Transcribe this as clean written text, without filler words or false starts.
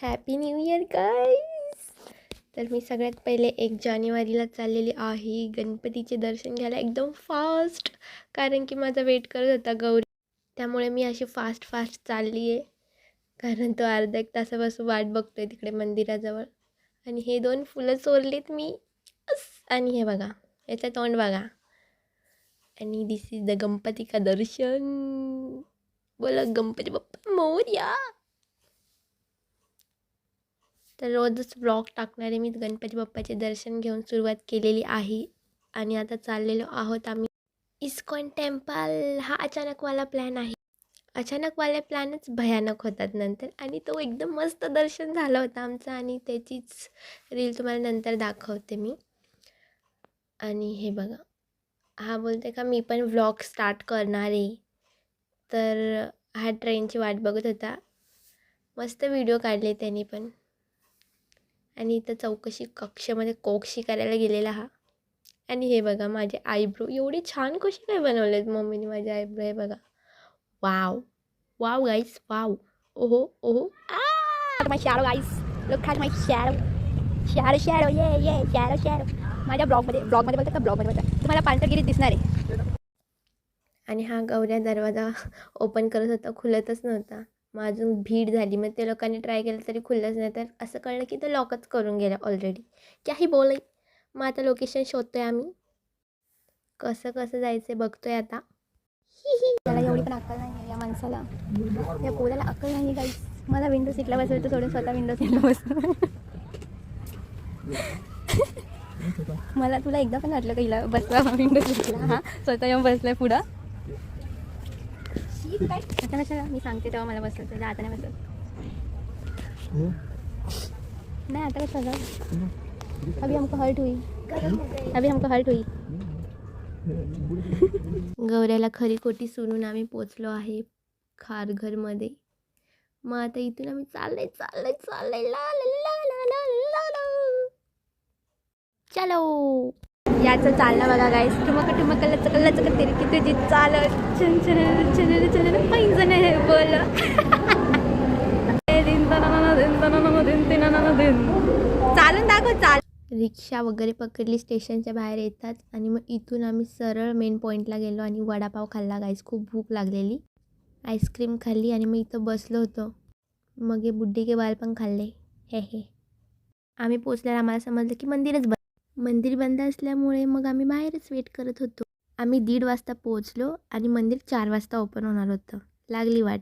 Happy new year guys. तर मी सगळ्यात पहिले 1 जानेवारीला चाललेली आहे गणपतीचे दर्शन घ्यायला एकदम फास्ट, कारण की माझा वेट करत होता गौरी. त्यामुळे मी अशी फास्ट चालली आहे, कारण तो अर्धा एक तासापासून वाट बघतोय तिकडे मंदिराजवळ. आणि हे 2 फुलं चोरलीत मी. आणि हे बघा, याचं तोंड बघा. आणि दिस इज द गणपती का दर्शन. बोला गणपती बाप्पा मोरया. तर रोजच ब्लॉग टाकणारे मी गणपती बाप्पाचे दर्शन घेऊन सुरुवात केलेली आहे. आणि आता चाललेलो आहोत आम्ही इस्कॉन टेम्पल. हा अचानकवाला प्लॅन आहे. अचानकवाले प्लॅनच भयानक होतात नंतर. आणि तो एकदम मस्त दर्शन झालं होतं आमचं, आणि त्याचीच रील तुम्हाला नंतर दाखवते मी. आणि हे बघा, हा बोलते का मी पण व्लॉग स्टार्ट करणार आहे. तर हा ट्रेनची वाट बघत होता. मस्त व्हिडिओ काढले त्याने पण. आणि इथं चौकशी कक्षामध्ये कोक्षी करायला गेलेला हा. आणि हे बघा माझे आयब्रो एवढे छान कसे काय बनवलेत मम्मीने माझे आयब्रो. हे बघा, वाव वाव गाईस, वाव. ओहो ओहो. My shadow guys, look at my shadow shadow ये शॅडो. माझ्या ब्लॉगमध्ये बोलतात का, ब्लॉगमध्ये बोलतात तुम्हाला पांढरगिरीत दिसणार आहे. आणि हा गौऱ्या दरवाजा ओपन करत होता, खुलतच नव्हता. मग अजून भीड झाली. मग ते लोकांनी ट्राय केलं तरी खुललंच नाही. तर असं कळलं की ते लॉकच करून गेलं ऑलरेडी. काही बोलय. मग आता लोकेशन शोधतोय आम्ही. कसं जायचं बघतोय आता. मला एवढी पण अक्कल नाही आहे या माणसाला, या पोराला अक्कल नाही गाईस. मला विंडो सीटला बसवायचं सोडून स्वतः विंडो सीटला बसतो. मला तुला एकदा पण वाटलं का हिला बसवा विंडो सीटला? हा, स्वतः येऊन बसलाय पुढं. आता मी सांगते तेव्हा मला बसलं त्याला, आता नाही बसत. नाही आता कसं झालं, अभी हमको हर्ट हुई. गौऱ्याला खरी खोटी सुनून आम्ही पोचलो आहे खारघरमध्ये. मग आता इथून आम्ही चाललंय ला ला ला ला ला ला. चलो. याचं चाललं बघा गाईस, ठुमक लचक तेरी की तुझी चाल चन पैंजण हे बोल. चालून दाखव चाल. रिक्षा वगैरे पकडली, स्टेशनच्या बाहेर येतात. आणि मग इथून आम्ही सरळ मेन पॉईंटला गेलो आणि वडापाव खाल्ला गाईस. खूप भूक लागलेली. आईस्क्रीम खाल्ली आणि मग इथं बसलो होतो. मग हे बुड्ढी के बाल पण खाल्ले. हे आम्ही पोचल्यावर आम्हाला समजलं की मंदिर बंद असल्यामुळे मग आम्ही बाहेरच वेट करत होतो. आम्ही 1:30 वाजता पोहोचलो आणि मंदिर 4 वाजता ओपन होणार होतं. लागली वाट.